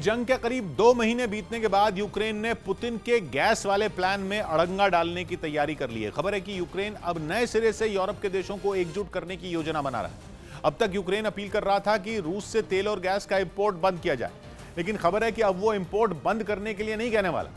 जंग के करीब 2 महीने बीतने के बाद यूक्रेन ने पुतिन के गैस वाले प्लान में अड़ंगा डालने की तैयारी कर ली है। खबर है कि यूक्रेन अब नए सिरे से यूरोप के देशों को एकजुट करने की योजना बना रहा है। अब तक यूक्रेन अपील कर रहा था कि रूस से तेल और गैस का इंपोर्ट बंद किया जाए, लेकिन खबर है कि अब वो इंपोर्ट बंद करने के लिए नहीं कहने वाला,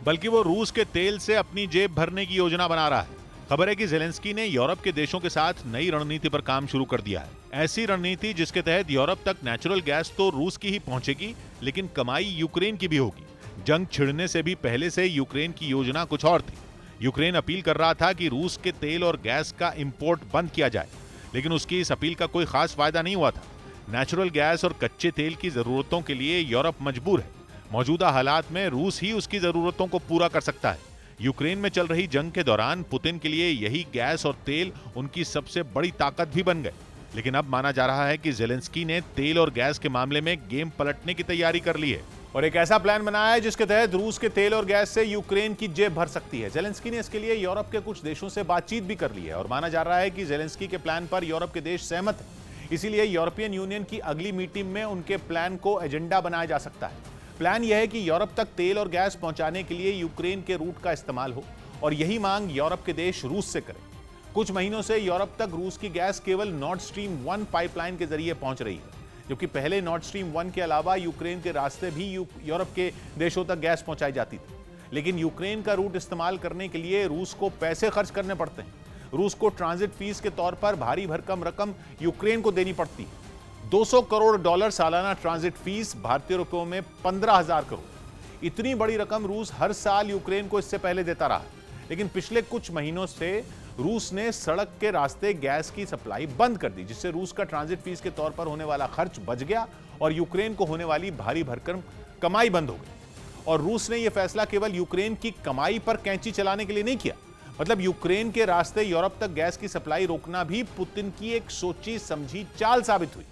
बल्कि वो रूस के तेल से अपनी जेब भरने की योजना बना रहा है। खबर है कि ज़ेलेंस्की ने यूरोप के देशों के साथ नई रणनीति पर काम शुरू कर दिया है। ऐसी रणनीति जिसके तहत यूरोप तक नेचुरल गैस तो रूस की ही पहुंचेगी, लेकिन कमाई यूक्रेन की भी होगी। जंग छिड़ने से भी पहले से यूक्रेन की योजना कुछ और थी। यूक्रेन अपील कर रहा था कि रूस के तेल और गैस का इंपोर्ट बंद किया जाए, लेकिन उसकी इस अपील का कोई खास फायदा नहीं हुआ था। नेचुरल गैस और कच्चे तेल की जरूरतों के लिए यूरोप मजबूर है। मौजूदा हालात में रूस ही उसकी जरूरतों को पूरा कर सकता है। यूक्रेन में चल रही जंग के दौरान पुतिन के लिए यही गैस और तेल उनकी सबसे बड़ी ताकत भी बन गए। लेकिन अब माना जा रहा है कि ज़ेलेंस्की ने तेल और गैस के मामले में गेम पलटने की तैयारी कर ली है और एक ऐसा प्लान बनाया है जिसके तहत रूस के तेल और गैस से यूक्रेन की जेब भर सकती है। ज़ेलेंस्की ने इसके लिए यूरोप के कुछ देशों से बातचीत भी कर ली है और माना जा रहा है कि ज़ेलेंस्की के प्लान पर यूरोप के देश सहमत है। इसीलिए यूरोपियन यूनियन की अगली मीटिंग में उनके प्लान को एजेंडा बनाया जा सकता है। प्लान यह है कि यूरोप तक तेल और गैस पहुंचाने के लिए यूक्रेन के रूट का इस्तेमाल हो और यही मांग यूरोप के देश रूस से करें। कुछ महीनों से यूरोप तक रूस की गैस केवल नॉर्ड स्ट्रीम 1 पाइपलाइन के जरिए पहुंच रही है, जबकि पहले नॉर्ड स्ट्रीम 1 के अलावा यूक्रेन के रास्ते भी यूरोप के देशों तक गैस पहुंचाई जाती थी। लेकिन यूक्रेन का रूट इस्तेमाल करने के लिए रूस को पैसे खर्च करने पड़ते हैं। रूस को ट्रांजिट फीस के तौर पर भारी भरकम रकम यूक्रेन को देनी पड़ती है। $200 करोड़ सालाना ट्रांजिट फीस, भारतीय रुपयों में 15,000 करोड़। इतनी बड़ी रकम रूस हर साल यूक्रेन को इससे पहले देता रहा, लेकिन पिछले कुछ महीनों से रूस ने सड़क के रास्ते गैस की सप्लाई बंद कर दी, जिससे रूस का ट्रांजिट फीस के तौर पर होने वाला खर्च बच गया और यूक्रेन को होने वाली भारी भरकम कमाई बंद हो गई। और रूस ने यह फैसला केवल यूक्रेन की कमाई पर कैंची चलाने के लिए नहीं किया, मतलब यूक्रेन के रास्ते यूरोप तक गैस की सप्लाई रोकना भी पुतिन की एक सोची समझी चाल साबित हुई।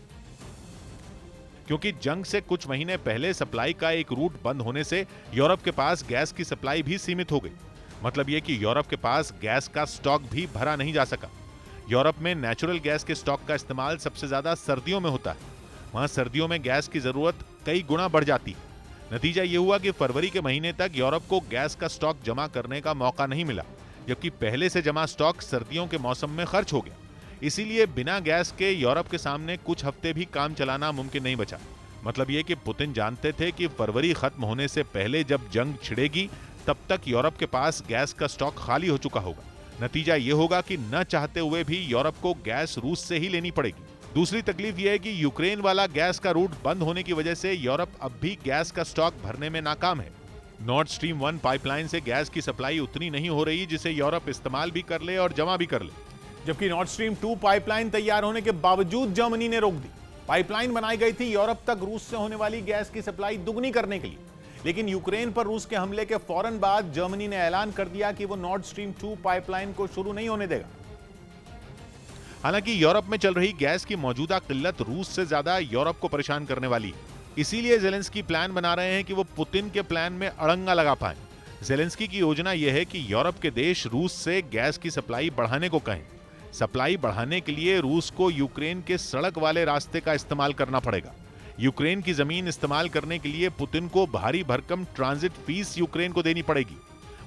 क्योंकि जंग से कुछ महीने पहले सप्लाई का एक रूट बंद होने से यूरोप के पास गैस की सप्लाई भी सीमित हो गई। मतलब यह कि यूरोप के पास गैस का स्टॉक भी भरा नहीं जा सका। यूरोप में नेचुरल गैस के स्टॉक का इस्तेमाल सबसे ज्यादा सर्दियों में होता है। वहां सर्दियों में गैस की जरूरत कई गुना बढ़ जाती है। नतीजा यह हुआ कि फरवरी के महीने तक यूरोप को गैस का स्टॉक जमा करने का मौका नहीं मिला, जबकि पहले से जमा स्टॉक सर्दियों के मौसम में खर्च हो गया। इसीलिए बिना गैस के यूरोप के सामने कुछ हफ्ते भी काम चलाना मुमकिन नहीं बचा। मतलब यह कि पुतिन जानते थे कि फरवरी खत्म होने से पहले जब जंग छिड़ेगी तब तक यूरोप के पास गैस का स्टॉक खाली हो चुका होगा। नतीजा यह होगा कि न चाहते हुए भी यूरोप को गैस रूस से ही लेनी पड़ेगी। दूसरी तकलीफ यह है कि यूक्रेन वाला गैस का रूट बंद होने की वजह से यूरोप अब भी गैस का स्टॉक भरने में नाकाम है। नॉर्ड स्ट्रीम 1 पाइपलाइन से गैस की सप्लाई उतनी नहीं हो रही जिसे यूरोप इस्तेमाल भी कर ले और जमा भी कर ले, जबकि नॉर्ड स्ट्रीम 2 पाइपलाइन तैयार होने के बावजूद जर्मनी ने रोक दी। पाइपलाइन बनाई गई थी यूरोप तक रूस से होने वाली गैस की सप्लाई दुगनी करने के लिए, लेकिन यूक्रेन पर रूस के हमले के फौरन बाद जर्मनी ने ऐलान कर दिया कि वो नॉर्ड स्ट्रीम 2 पाइपलाइन को शुरू नहीं होने देगा। हालांकि यूरोप में चल रही गैस की मौजूदा किल्लत रूस से ज्यादा यूरोप को परेशान करने वाली है। इसीलिए ज़ेलेंस्की प्लान बना रहे हैं कि वो पुतिन के प्लान में अड़ंगा लगा पाएं। ज़ेलेंस्की की योजना यह है कि यूरोप के देश रूस से गैस की सप्लाई बढ़ाने को कहें। सप्लाई बढ़ाने के लिए रूस को यूक्रेन के सड़क वाले रास्ते का इस्तेमाल करना पड़ेगा। यूक्रेन की जमीन इस्तेमाल करने के लिए पुतिन को भारी भरकम ट्रांजिट फीस यूक्रेन को देनी पड़ेगी।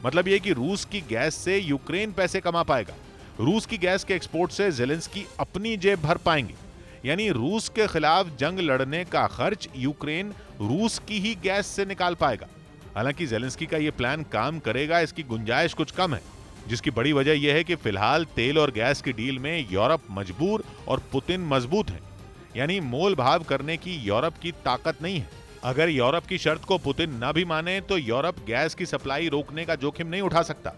मतलब यह कि रूस की गैस से यूक्रेन पैसे कमा पाएगा। रूस की गैस के एक्सपोर्ट से ज़ेलेंस्की अपनी जेब भर पाएंगे। यानी रूस के खिलाफ जंग लड़ने का खर्च यूक्रेन रूस की ही गैस से निकाल पाएगा। हालांकि ज़ेलेंस्की का यह प्लान काम करेगा, इसकी गुंजाइश कुछ कम है, जिसकी बड़ी वजह यह है कि फिलहाल तेल और गैस की डील में यूरोप मजबूर और पुतिन मजबूत है। यानी मोल भाव करने की यूरोप की ताकत नहीं है। अगर यूरोप की शर्त को पुतिन न भी माने तो यूरोप गैस की सप्लाई रोकने का जोखिम नहीं उठा सकता।